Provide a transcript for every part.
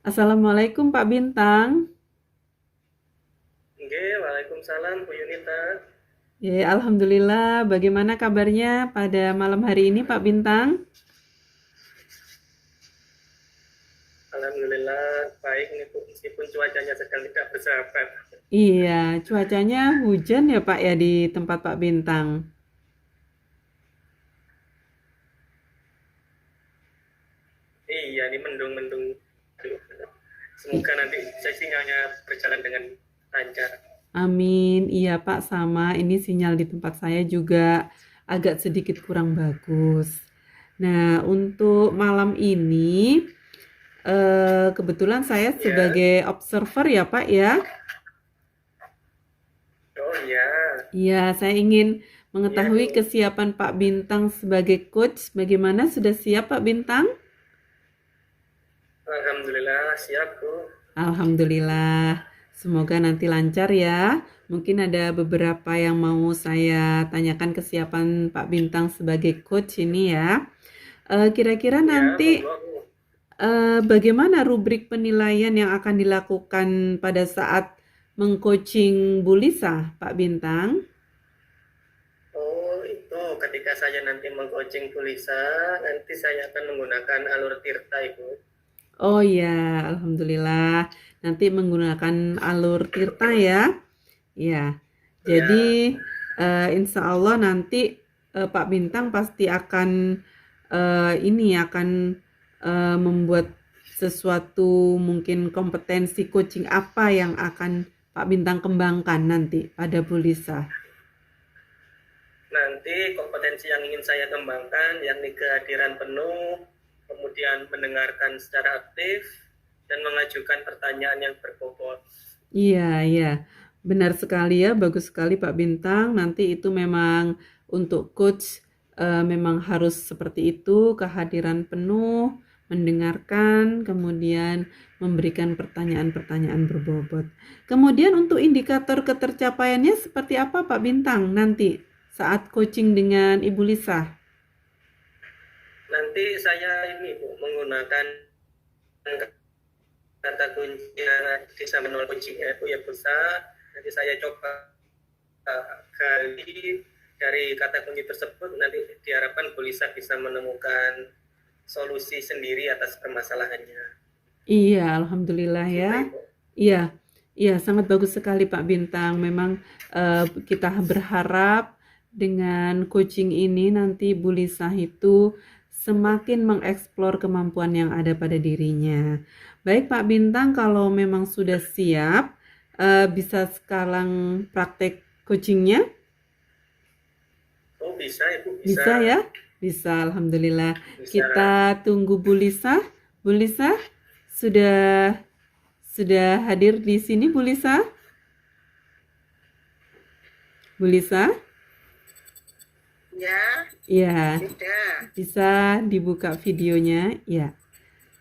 Assalamualaikum Pak Bintang. Nggih, waalaikumsalam Bu Yunita. Ya, Alhamdulillah. Bagaimana kabarnya pada malam hari ini Pak Bintang? Alhamdulillah baik nih Bu, meskipun cuacanya sedang tidak bersahabat. Iya, cuacanya hujan ya Pak ya di tempat Pak Bintang. Iya, ini mendung-mendung. Semoga nanti sinyalnya berjalan dengan lancar. Amin. Iya Pak, sama. Ini sinyal di tempat saya juga agak sedikit kurang bagus. Nah, untuk malam ini kebetulan saya Ya, sebagai observer ya Pak ya. oh ya, Iya, saya ingin iya mengetahui Bu. kesiapan Pak Bintang sebagai coach. Bagaimana, sudah siap Pak Bintang? Alhamdulillah siap Bu. Alhamdulillah. Semoga nanti lancar ya. Mungkin ada beberapa yang mau saya tanyakan kesiapan Pak Bintang sebagai coach ini ya. Kira-kira Ya, nanti monggo Bu. bagaimana rubrik penilaian yang akan dilakukan pada saat mengcoaching Bu Lisa, Pak Bintang? Oh, itu ketika saya nanti mengcoaching Bu Lisa, nanti saya akan menggunakan alur Tirta Ibu. Oh ya, alhamdulillah. Nanti menggunakan alur Tirta ya. Ya. Jadi Ya, insya Allah nanti Pak Bintang pasti akan ini akan membuat sesuatu, mungkin kompetensi coaching apa yang akan Pak Bintang kembangkan nanti pada Bu Lisa. nanti kompetensi yang ingin saya kembangkan yakni kehadiran penuh, kemudian mendengarkan secara aktif, dan mengajukan pertanyaan yang berbobot. Iya, iya. Benar sekali ya, bagus sekali Pak Bintang. Nanti itu memang untuk coach memang harus seperti itu, kehadiran penuh, mendengarkan, kemudian memberikan pertanyaan-pertanyaan berbobot. Kemudian untuk indikator ketercapaiannya seperti apa Pak Bintang nanti saat coaching dengan Ibu Lisa? Nanti saya ini Bu, menggunakan kata kunci desa manual kuncinya itu ya besar. Nanti saya coba gali dari kata kunci tersebut, nanti diharapkan Bu Lisa bisa menemukan solusi sendiri atas permasalahannya. Iya, alhamdulillah ya. Gitu Ibu. Iya, iya sangat bagus sekali Pak Bintang. Memang kita berharap dengan coaching ini nanti Bu Lisah itu semakin mengeksplor kemampuan yang ada pada dirinya. Baik Pak Bintang, kalau memang sudah siap, bisa sekarang praktek coachingnya? Oh bisa Ibu, bisa. Bisa ya? Bisa, alhamdulillah. Bisa. Kita tunggu Bu Lisah. Bu Lisah, sudah sudah hadir di sini Bu Lisa? Bu Lisa? Ya, Ya, sudah. bisa dibuka videonya. Ya,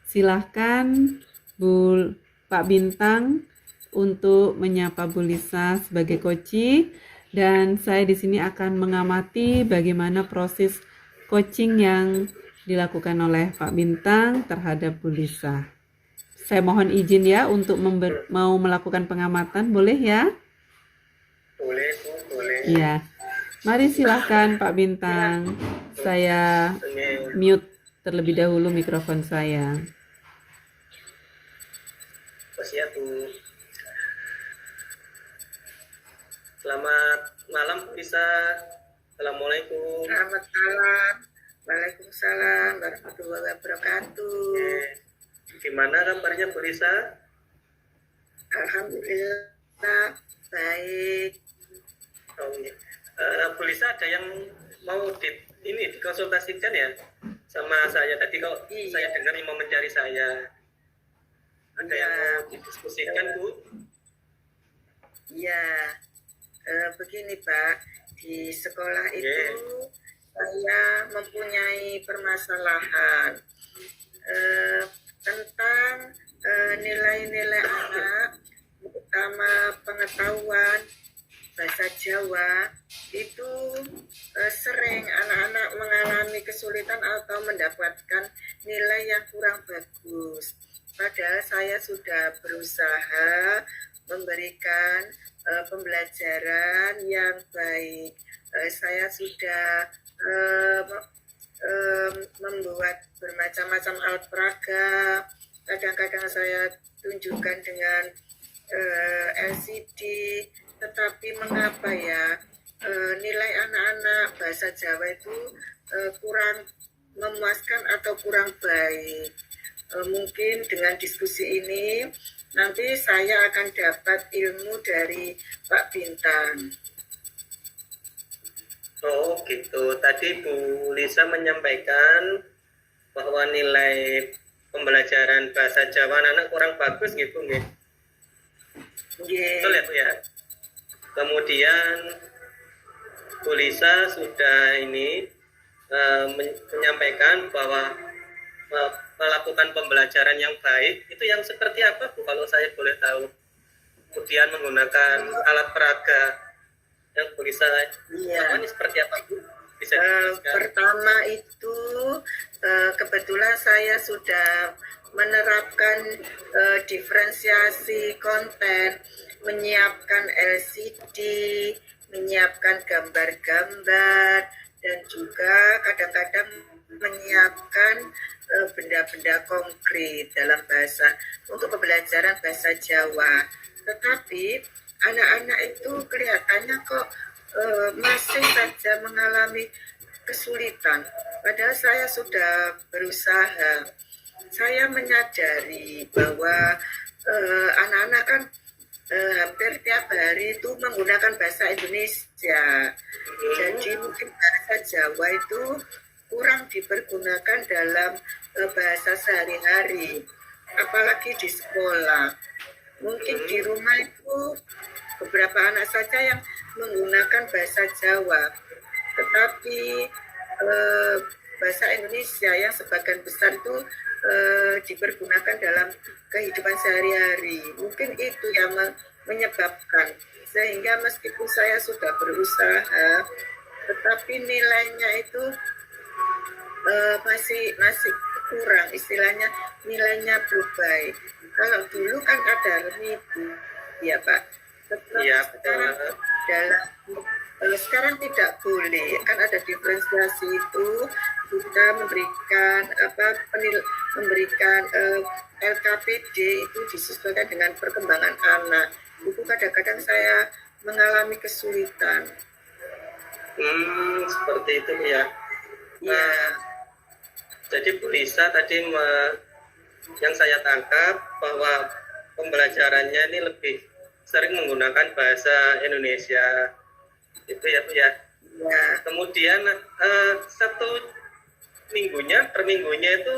silahkan Bu Pak Bintang untuk menyapa Bu Lisa sebagai coaching, dan saya di sini akan mengamati bagaimana proses coaching yang dilakukan oleh Pak Bintang terhadap Bu Lisa. Saya mohon izin ya untuk mau melakukan pengamatan, boleh ya? Boleh Bu, boleh. Iya. Mari silahkan Pak Bintang. Saya Oke, mute terlebih dahulu mikrofon saya. siap Bu. Selamat malam Bu Lisa. Assalamualaikum. Selamat malam. Waalaikumsalam warahmatullahi wabarakatuh. Gimana kabarnya Bu Lisa? Alhamdulillah baik. Oh, iya. Bu Lisa ada yang mau ini dikonsultasikan ya sama saya tadi, kalau Iya, saya dengar mau mencari saya. Ada yang iya, mau didiskusikan Bu? iya. Begini Pak, di sekolah Oke. itu saya mempunyai permasalahan eh, tentang nilai-nilai anak, terutama pengetahuan bahasa Jawa itu sering anak-anak mengalami kesulitan atau mendapatkan nilai yang kurang bagus. padahal saya sudah berusaha memberikan pembelajaran yang baik. Saya sudah membuat bermacam-macam alat peraga. Kadang-kadang saya tunjukkan dengan LCD, tetapi mengapa ya nilai anak-anak bahasa Jawa itu kurang memuaskan atau kurang baik. Mungkin dengan diskusi ini nanti saya akan dapat ilmu dari Pak Bintang. Oh gitu. Tadi Bu Lisa menyampaikan bahwa nilai pembelajaran bahasa Jawa anak kurang bagus gitu nggih. Betul ya Bu ya. Kemudian Bu Lisa sudah ini menyampaikan bahwa melakukan pembelajaran yang baik itu yang seperti apa Bu kalau saya boleh tahu. Kemudian menggunakan alat peraga yang Bu Lisa ini seperti apa Bu? Bisa pertama itu kebetulan saya sudah menerapkan diferensiasi konten, menyiapkan LCD, menyiapkan gambar-gambar, dan juga kadang-kadang menyiapkan benda-benda konkret dalam bahasa untuk pembelajaran bahasa Jawa. Tetapi anak-anak itu kelihatannya kok masih saja mengalami kesulitan. Padahal saya sudah berusaha. Saya menyadari bahwa anak-anak kan hampir tiap hari itu menggunakan bahasa Indonesia. Jadi mungkin bahasa Jawa itu kurang dipergunakan dalam bahasa sehari-hari, apalagi di sekolah. Mungkin di rumah itu beberapa anak saja yang menggunakan bahasa Jawa, tetapi bahasa Indonesia yang sebagian besar itu dipergunakan dalam kehidupan sehari-hari. Mungkin itu yang menyebabkan, sehingga meskipun saya sudah berusaha, tetapi nilainya itu masih kurang, istilahnya nilainya belum baik. Kalau dulu kan ada ribu, ya Pak. Iya, sekarang tidak boleh, kan ada diferensiasi itu, kita memberikan LKPD itu disesuaikan dengan perkembangan anak. Itu kadang-kadang saya mengalami kesulitan. Seperti itu ya. Ya. Jadi Bu Lisa tadi yang saya tangkap bahwa pembelajarannya ini lebih sering menggunakan bahasa Indonesia. Itu ya Bu ya. Ya. Kemudian per minggunya itu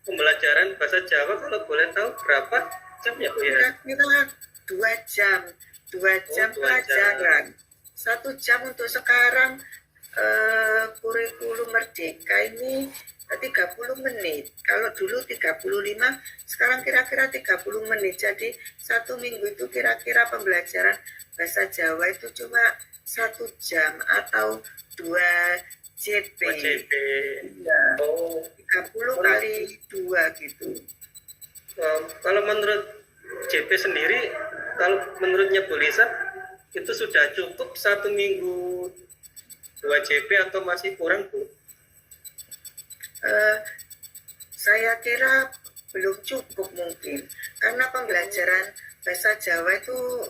pembelajaran bahasa Jawa kalau boleh tahu berapa jam ya Bu ya? Kira-kira 2 jam. 2 jam pelajaran. 1 jam untuk sekarang kurikulum Merdeka ini 30 menit. Kalau dulu 35, sekarang kira-kira 30 menit. Jadi 1 minggu itu kira-kira pembelajaran bahasa Jawa itu cuma 1 jam atau 2 JP. 2 JP. Ya. 30 kali 2 gitu. Kalau menurut JP sendiri, kalau menurutnya Bu Lisa, itu sudah cukup 1 minggu 2 JP atau masih kurang Bu? Saya kira belum cukup mungkin, karena pembelajaran bahasa Jawa itu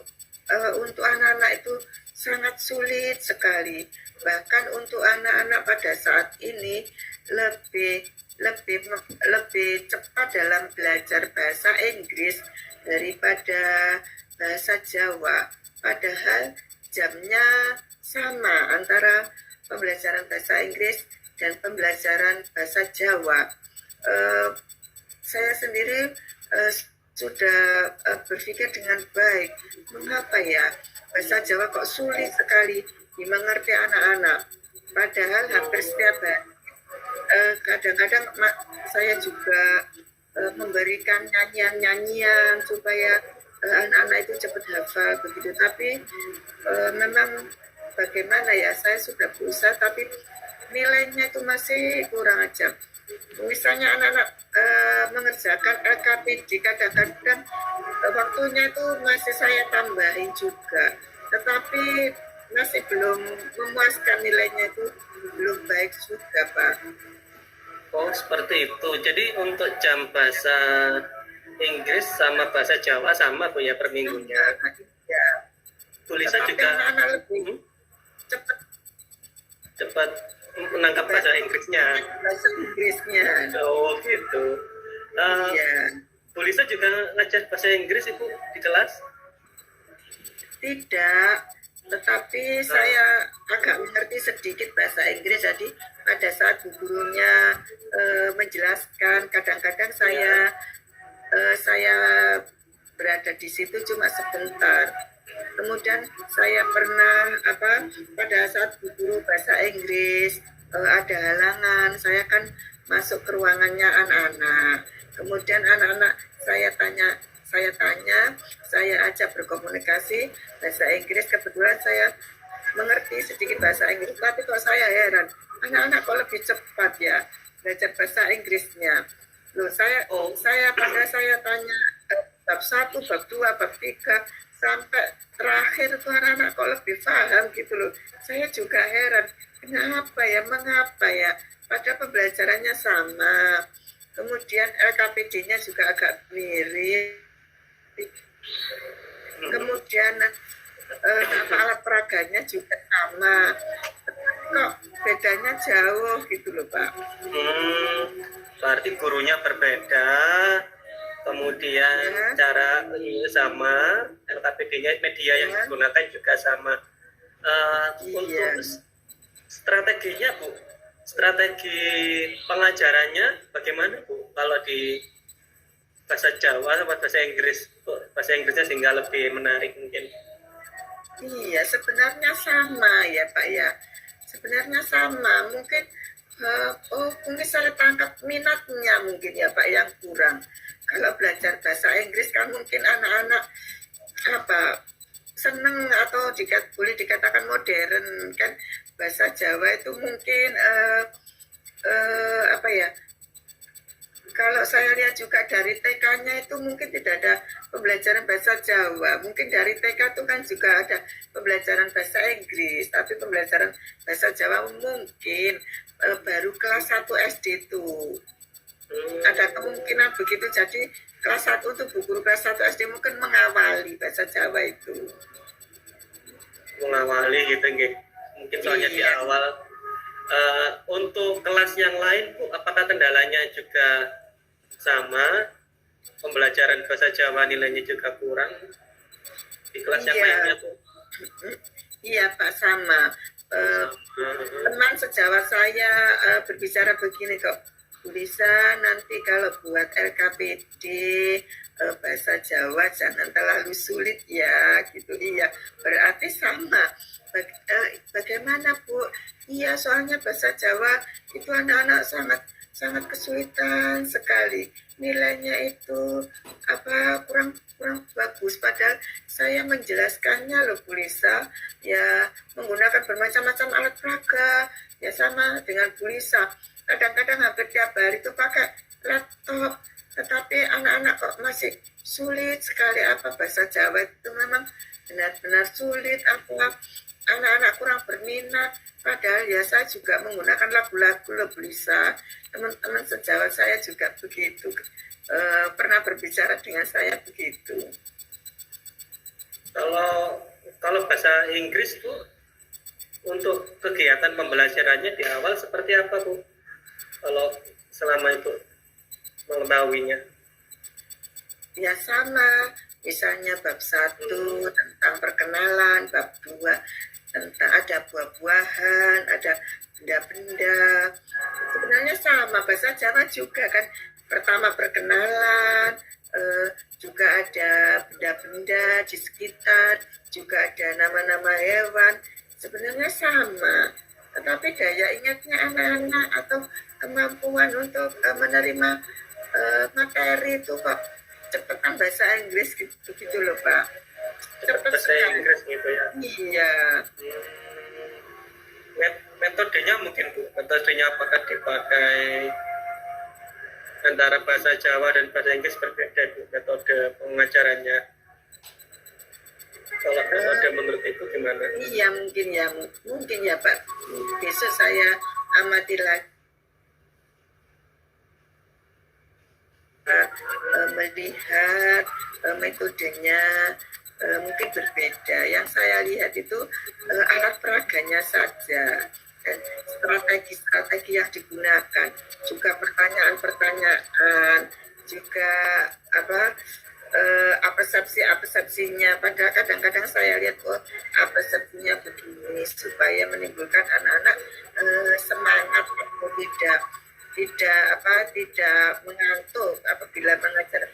untuk anak-anak itu sangat sulit sekali. Bahkan untuk anak-anak pada saat ini lebih cepat dalam belajar bahasa Inggris daripada bahasa Jawa. Padahal jamnya sama antara pembelajaran bahasa Inggris dan pembelajaran bahasa Jawa. Saya sendiri sudah berpikir dengan baik, mengapa ya bahasa Jawa kok sulit sekali dimengerti anak-anak. Padahal hampir setiap hari, kadang-kadang saya juga memberikan nyanyian-nyanyian supaya anak-anak itu cepat hafal begitu. Tapi memang bagaimana ya, saya sudah berusaha tapi nilainya itu masih kurang aja. misalnya anak-anak mengerjakan LKPD kadang-kadang waktunya itu masih saya tambahin juga, tetapi masih belum memuaskan, nilainya itu belum baik juga Pak. Oh, seperti itu. Jadi untuk jam bahasa Inggris sama bahasa Jawa sama Bu ya per minggunya. Ya, Tulisan tetapi juga anak-anak lebih hmm, cepat cepat menangkap bahasa Inggrisnya. bahasa Inggrisnya. Oh, gitu. Eh, Iya. Bu Lisa juga ngajar bahasa Inggris Ibu di kelas? Tidak, tetapi saya agak mengerti sedikit bahasa Inggris. Jadi pada saat bu gurunya menjelaskan, kadang-kadang saya berada di situ cuma sebentar. Kemudian saya pernah pada saat bu guru bahasa Inggris ada halangan, saya kan masuk ke ruangannya anak-anak. Kemudian anak-anak saya tanya, saya ajak berkomunikasi bahasa Inggris. Kebetulan saya mengerti sedikit bahasa Inggris, tapi kok saya heran, anak-anak kok lebih cepat ya belajar bahasa Inggrisnya. Loh, saya tanya bab 1, bab 2, bab 3 sampai terakhir tuh anak-anak kok lebih paham gitu loh. Saya juga heran, mengapa ya, pada pembelajarannya sama. Kemudian LKPD-nya juga agak mirip. Kemudian alat peraganya juga sama. Kok bedanya jauh gitu loh Pak. Berarti gurunya berbeda, kemudian Ya. cara sama, LKPD-nya media yang Ya. digunakan juga sama. Iya. Untuk strateginya Bu, strategi pengajarannya bagaimana Bu? Kalau di bahasa Jawa sama bahasa Inggris, bahasa Inggrisnya sehingga lebih menarik mungkin. Iya, sebenarnya sama ya Pak ya. Sebenarnya sama. Mungkin mungkin saya tangkap minatnya mungkin ya Pak yang kurang. Kalau belajar bahasa Inggris kan mungkin anak-anak seneng atau boleh dikatakan modern kan. Bahasa Jawa itu mungkin kalau saya lihat juga dari TK-nya itu mungkin tidak ada pembelajaran bahasa Jawa. Mungkin dari TK itu kan juga ada pembelajaran bahasa Inggris, tapi pembelajaran bahasa Jawa mungkin baru kelas 1 SD itu. Ada kemungkinan begitu, jadi kelas 1 untuk bu guru kelas 1 SD mungkin mengawali bahasa Jawa itu. Mengawali gitu nggih. Mungkin soalnya di Iya. awal. Untuk kelas yang lain Bu, apakah kendalanya juga sama? Pembelajaran bahasa Jawa nilainya juga kurang di kelas yang Iya. lainnya Bu? Iya Pak, sama. Teman sejawat saya berbicara begini kok, Bu Lisa, nanti kalau buat LKPD bahasa Jawa jangan terlalu sulit ya, gitu. Iya, berarti sama. Bagaimana Bu? Iya, soalnya bahasa Jawa itu anak-anak sangat kesulitan sekali. Nilainya itu kurang bagus. Padahal saya menjelaskannya loh Bu Lisa, ya menggunakan bermacam-macam alat peraga, ya sama dengan Bu Lisa. Kadang-kadang hampir tiap hari itu pakai laptop, tetapi anak-anak kok masih sulit sekali. Bahasa Jawa itu memang benar-benar sulit. Anak-anak kurang berminat. Padahal ya saya juga menggunakan lagu-lagu loh Bu Lisa. Teman-teman sejawat saya juga begitu. Pernah berbicara dengan saya begitu. Kalau bahasa Inggris Bu, untuk kegiatan pembelajarannya di awal seperti apa Bu? Kalau selama itu mengetahuinya? Ya sama, misalnya bab 1 tentang perkenalan, bab 2 tentang ada buah-buahan, ada benda-benda. Sebenarnya sama, bahasa Jawa juga kan. Pertama perkenalan, juga ada benda-benda di sekitar, juga ada nama-nama hewan. Sebenarnya sama, tetapi daya ingatnya anak-anak atau kemampuan untuk menerima materi itu kok cepetan bahasa Inggris gitu loh Pak. Cepet Bahasa sekali. Inggris gitu ya. Iya. Metodenya mungkin Bu, metodenya apakah dipakai antara bahasa Jawa dan bahasa Inggris berbeda Bu, metode pengajarannya. Kalau metode menurut Ibu gimana? Iya mungkin ya Pak. Besok saya amati lagi melihat metodenya mungkin berbeda. Yang saya lihat itu alat peraganya saja dan strategi-strategi yang digunakan, juga pertanyaan-pertanyaan, juga persepsinya. Padahal kadang-kadang saya lihat persepsinya begini supaya menimbulkan anak-anak semangat, tidak mengantuk apabila belajar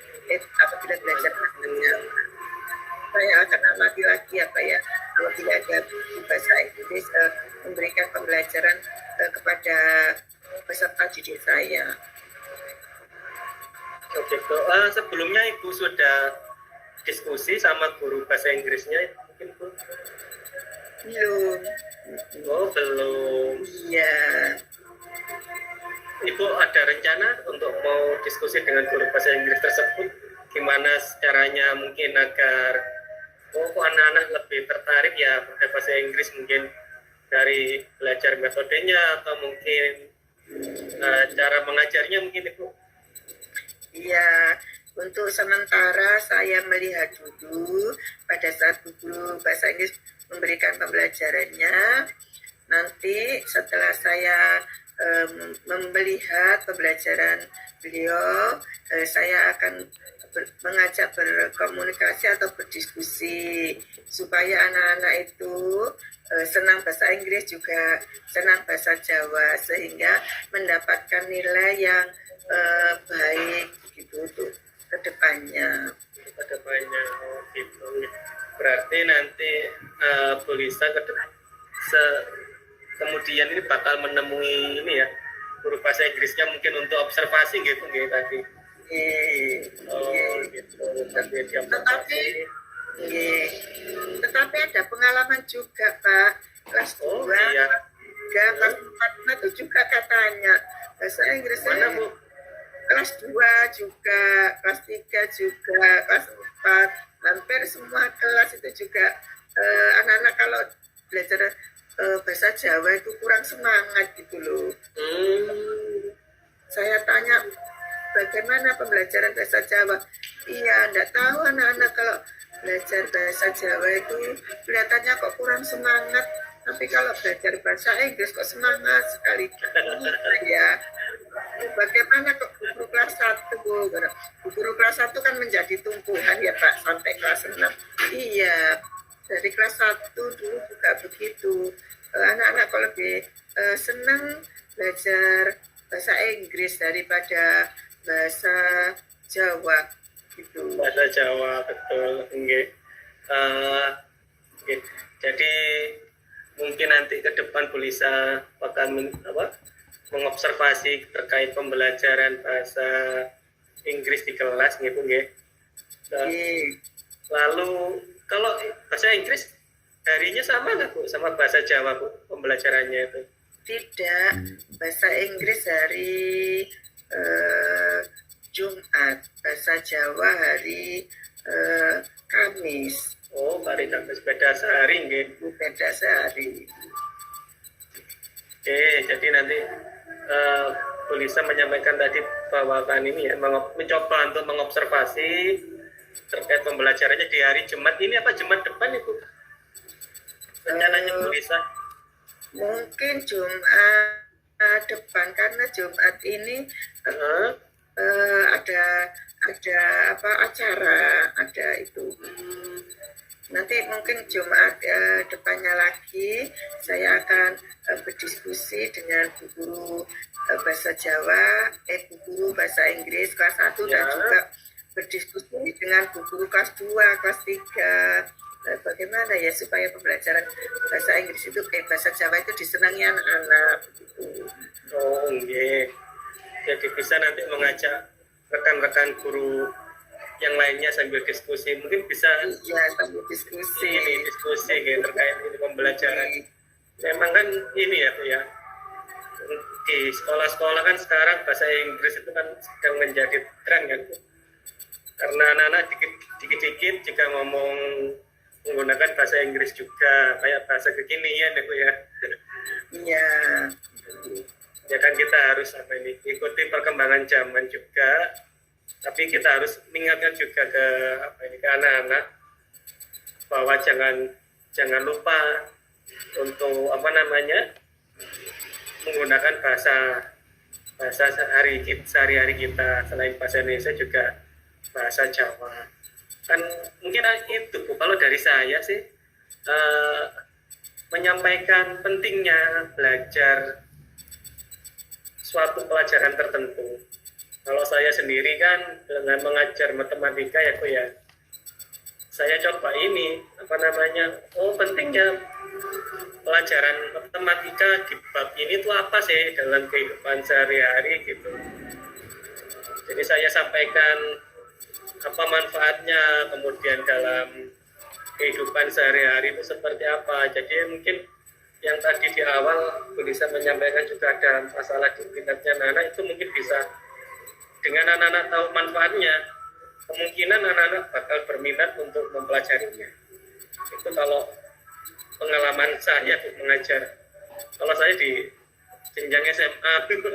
bahasa. Saya akan amati lagi apabila ada bahasa Inggris memberikan pembelajaran kepada peserta didik saya. Oke, Bu. Sebelumnya Ibu sudah diskusi sama guru bahasa Inggrisnya mungkin Bu? Belum. Oh, belum. Iya. Ibu ada rencana untuk mau diskusi dengan guru bahasa Inggris tersebut? Gimana caranya mungkin agar anak-anak lebih tertarik ya pada bahasa Inggris, mungkin dari belajar metodenya atau mungkin cara mengajarnya mungkin Ibu? Iya, untuk sementara saya melihat dulu pada saat guru bahasa Inggris memberikan pembelajarannya. Nanti setelah saya melihat pembelajaran beliau, saya akan mengajak berkomunikasi atau berdiskusi supaya anak-anak itu senang bahasa Inggris juga senang bahasa Jawa, sehingga mendapatkan nilai yang baik gitu untuk kedepannya. Gitu. Berarti nanti Bu Lisa kemudian ini bakal menemui ini ya guru bahasa Inggrisnya mungkin untuk observasi gitu tadi. Gitu. Tetapi ada pengalaman juga Pak, kelas 2, iya. kelas 4 itu juga katanya bahasa Inggrisnya. Mana Bu? Kelas 2 juga, kelas 3 juga, kelas 4, hampir semua kelas itu juga anak-anak kalau belajar bahasa Jawa itu kurang semangat gitu loh. Saya tanya bagaimana pembelajaran bahasa Jawa. Iya, enggak tahu anak-anak kalau belajar bahasa Jawa itu kelihatannya kok kurang semangat. Tapi kalau belajar bahasa Inggris kok semangat sekali. Ya, bagaimana kok guru kelas 1, Bu? Guru kelas 1 kan menjadi tumpuhan ya Pak, sampai kelas 6. Iya, dari kelas 1 dulu juga begitu. Anak-anak kok lebih senang belajar bahasa Inggris daripada bahasa Jawa gitu. Bahasa Jawa, betul. Okay. Jadi mungkin nanti ke depan Bu Lisa bakal mengobservasi terkait pembelajaran bahasa Inggris di kelas gitu nggih. Lalu kalau bahasa Inggris harinya sama nggak Bu sama bahasa Jawa Bu pembelajarannya itu? Tidak, bahasa Inggris hari Jumat, bahasa Jawa hari Kamis. Oh, hari Kamis, beda sehari nggih. Beda sehari. Oke, jadi nanti Bu Lisa menyampaikan tadi bahwa kan ini ya mencoba untuk mengobservasi terkait pembelajarannya di hari Jumat ini apa Jumat depan Ibu? Rencananya Bu Lisa? Mungkin Jumat depan, karena Jumat ini ada acara, ada itu. Nanti mungkin Jumat depannya lagi saya akan berdiskusi dengan bu guru bahasa Jawa, bu guru bahasa Inggris kelas 1 dan juga berdiskusi dengan bu guru kelas 2, kelas 3. Bagaimana ya supaya pembelajaran bahasa Inggris itu bahasa Jawa itu disenangi anak-anak gitu. Oh iya. Jadi bisa nanti mengajak rekan-rekan guru yang lainnya sambil diskusi, mungkin bisa sambil diskusi gitu, terkait ini pembelajaran. Memang kan ini ya Bu ya, di sekolah-sekolah kan sekarang bahasa Inggris itu kan sedang menjadi tren kan, karena anak-anak dikit-dikit jika ngomong menggunakan bahasa Inggris juga kayak bahasa kekinian ya Bu ya. Iya. Ya kan kita harus ikuti perkembangan zaman juga, tapi kita harus mengingatkan juga ke ke anak-anak bahwa jangan lupa untuk menggunakan bahasa sehari-hari kita, selain bahasa Indonesia juga bahasa Jawa. Kan mungkin itu Bu, kalau dari saya sih menyampaikan pentingnya belajar suatu pelajaran tertentu. Kalau saya sendiri kan dengan mengajar matematika ya Bu ya, saya coba pentingnya pelajaran matematika di bab ini tuh apa sih dalam kehidupan sehari-hari gitu. Jadi saya sampaikan apa manfaatnya, kemudian dalam kehidupan sehari-hari itu seperti apa. Jadi mungkin yang tadi di awal bisa menyampaikan juga ada masalah di minatnya anak-anak, itu mungkin bisa dengan anak-anak tahu manfaatnya, kemungkinan anak-anak bakal berminat untuk mempelajarinya. Itu kalau pengalaman saya mengajar. Kalau saya di jenjang SMA gitu.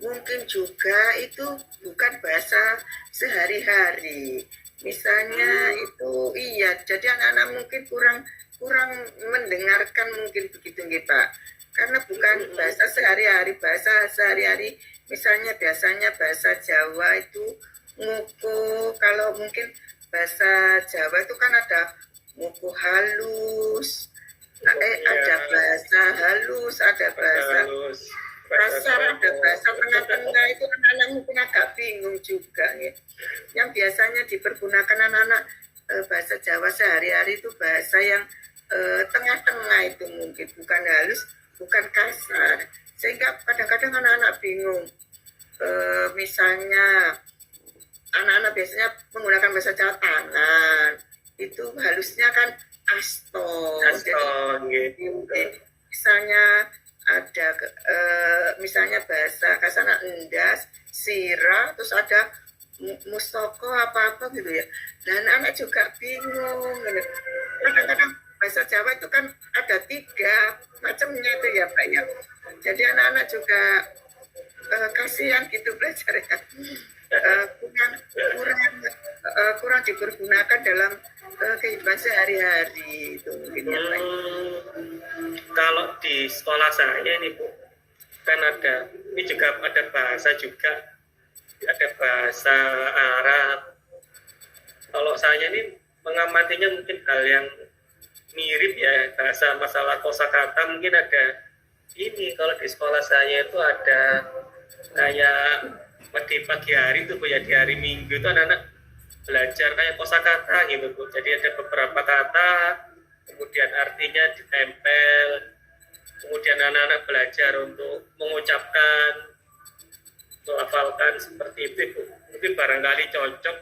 Mungkin juga itu bukan bahasa sehari-hari. Misalnya itu iya, jadi anak-anak mungkin kurang mendengarkan mungkin begitu nggih Pak. Karena bukan bahasa sehari-hari, misalnya biasanya bahasa Jawa itu nguku, kalau mungkin bahasa Jawa itu kan ada nguku halus, ada bahasa halus, ada bahasa kasar, ada bahasa tengah-tengah, itu anak-anak mungkin agak bingung juga ya. Yang biasanya dipergunakan anak-anak bahasa Jawa sehari-hari itu bahasa yang tengah-tengah, itu mungkin bukan halus, bukan kasar, sehingga kadang-kadang anak-anak bingung. Misalnya anak-anak biasanya menggunakan bahasa Jawa tangan, itu halusnya kan asto, jadi mungkin misalnya ada misalnya bahasa kasana endas, sirah, terus ada mustoko apa-apa gitu ya. Dan anak juga bingung. Kadang-kadang bahasa Jawa itu kan ada 3 macamnya itu ya Pak ya. Jadi anak-anak juga kasihan gitu belajarnya. Kurang dipergunakan dalam kehidupan sehari-hari itu mungkin ya Pak. Kalau di sekolah saya ini Bu, kan ini juga ada bahasa juga, ada bahasa Arab. Kalau saya ini mengamatinya mungkin hal yang mirip ya, bahasa masalah kosakata mungkin ada ini. Kalau di sekolah saya itu ada kayak di pagi hari itu Bu ya, di hari Minggu itu anak-anak belajar kayak kosakata gitu Bu. Jadi ada beberapa kata, kemudian artinya ditempel, kemudian anak-anak belajar untuk mengucapkan, melafalkan seperti itu Bu. Mungkin barangkali cocok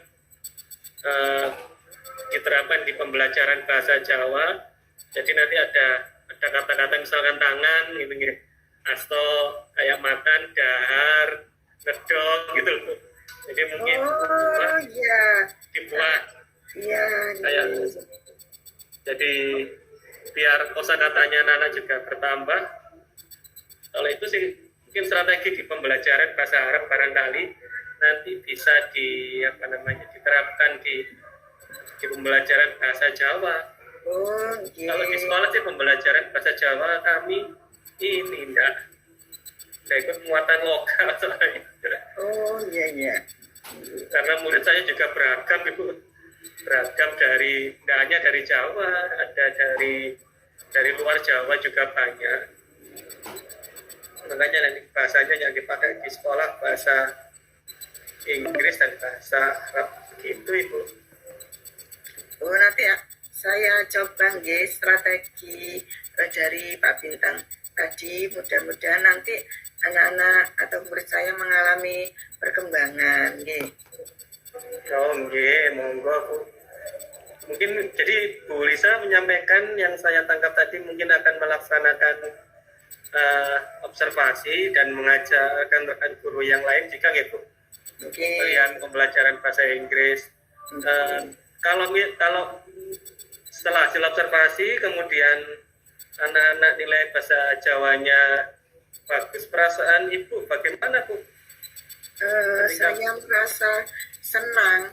diterapkan di pembelajaran bahasa Jawa. Jadi nanti ada kata-kata misalkan tangan gitu, asto kayak makan, dahar, ngedok gitu Bu. Jadi mungkin dibuat kayak jadi biar kosakatanya anak-anak juga bertambah. Kalau itu sih mungkin strategi di pembelajaran bahasa Arab barangkali nanti bisa diterapkan di pembelajaran bahasa Jawa. Kalau di sekolah sih pembelajaran bahasa Jawa kami ini enggak ikut muatan lokal soalnya. Karena murid saya juga beragam Ibu. Beragam tidak hanya dari Jawa, ada dari luar Jawa juga banyak. Makanya nanti bahasanya yang dipakai di sekolah bahasa Inggris dan bahasa Arab begitu Ibu. Nanti ya, saya coba strategi dari Pak Bintang tadi, mudah-mudahan nanti anak-anak atau murid saya mengalami perkembangan monggo Bu. mungkin jadi Bu Lisa menyampaikan yang saya tangkap tadi mungkin akan melaksanakan observasi dan mengajak rekan-rekan guru yang lain jika Bu Oke. pemberian pembelajaran bahasa Inggris. Kalau setelah hasil observasi kemudian anak-anak nilai bahasa Jawanya bagus, perasaan Ibu bagaimana Bu? Saya merasa senang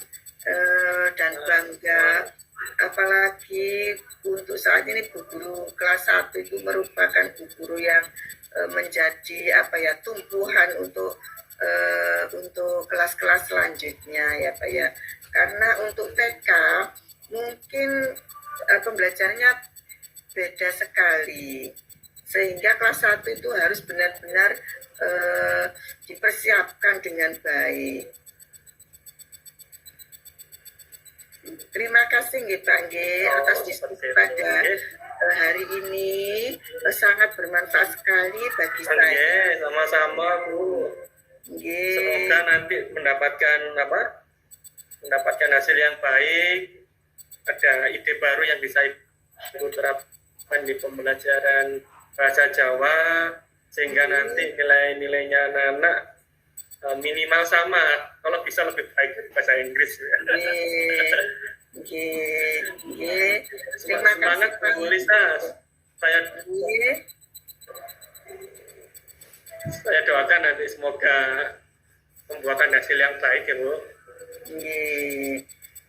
dan bangga, apalagi untuk saat ini bu guru kelas 1 itu merupakan bu guru yang menjadi tumpuhan untuk kelas-kelas selanjutnya ya Pak ya. Karena untuk TK mungkin pembelajarannya beda sekali, sehingga kelas 1 itu harus benar-benar dipersiapkan dengan baik. Terima kasih nggih Pak nggih atas diskusi pada hari ini, sangat bermanfaat sekali bagi saya. Sama-sama Bu. Nggih. Semoga nanti mendapatkan hasil yang baik, ada ide baru yang bisa Ibu terapkan di pembelajaran bahasa Jawa, sehingga nanti nilai-nilainya anak-anak minimal sama, kalau bisa lebih baik dari bahasa Inggris. Terima Semangat kasih Bu Lisa. Saya doakan nanti semoga membuahkan hasil yang baik ya Bu.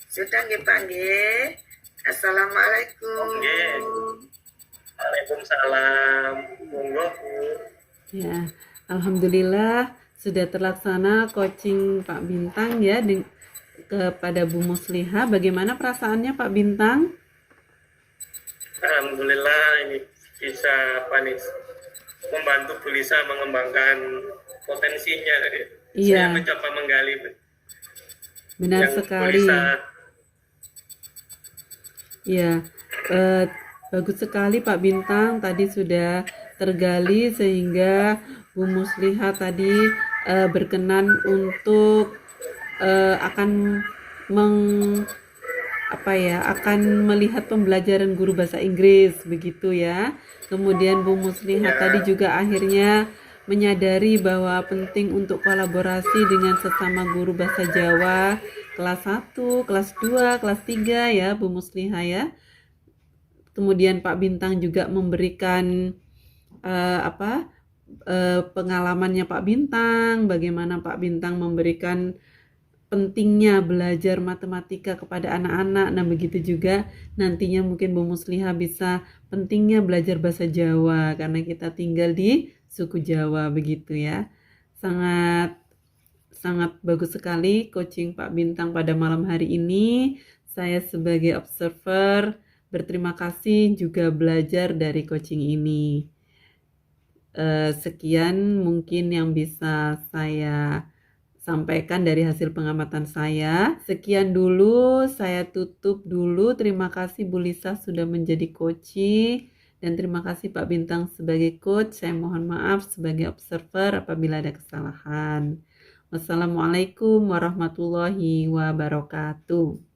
Sudah nggih Pak nggih. Assalamualaikum. Nggih. Waalaikumsalam. Monggo Bu. Ya, alhamdulillah sudah terlaksana coaching Pak Bintang ya kepada Bu Musliha. Bagaimana perasaannya Pak Bintang? Alhamdulillah ini bisa membantu Bu Lisa mengembangkan potensinya. Iya. Saya mencoba menggali. Benar yang sekali. Bu Lisa. Ya, bagus sekali Pak Bintang tadi sudah tergali sehingga Bu Musliha tadi berkenan untuk akan akan melihat pembelajaran guru bahasa Inggris begitu ya. Kemudian Bu Musliha tadi juga akhirnya menyadari bahwa penting untuk kolaborasi dengan sesama guru bahasa Jawa kelas 1, kelas 2, kelas 3 ya Bu Musliha ya. Kemudian Pak Bintang juga memberikan pengalamannya Pak Bintang, bagaimana Pak Bintang memberikan pentingnya belajar matematika kepada anak-anak. Nah begitu juga nantinya mungkin Bu Musliha bisa pentingnya belajar bahasa Jawa karena kita tinggal di suku Jawa begitu ya. Sangat bagus sekali coaching Pak Bintang pada malam hari ini. Saya sebagai observer berterima kasih juga belajar dari coaching ini. Sekian mungkin yang bisa saya sampaikan dari hasil pengamatan saya. Sekian dulu, saya tutup dulu. Terima kasih Bu Lisa sudah menjadi coaching dan terima kasih Pak Bintang sebagai coach. Saya mohon maaf sebagai observer apabila ada kesalahan. Wassalamualaikum warahmatullahi wabarakatuh.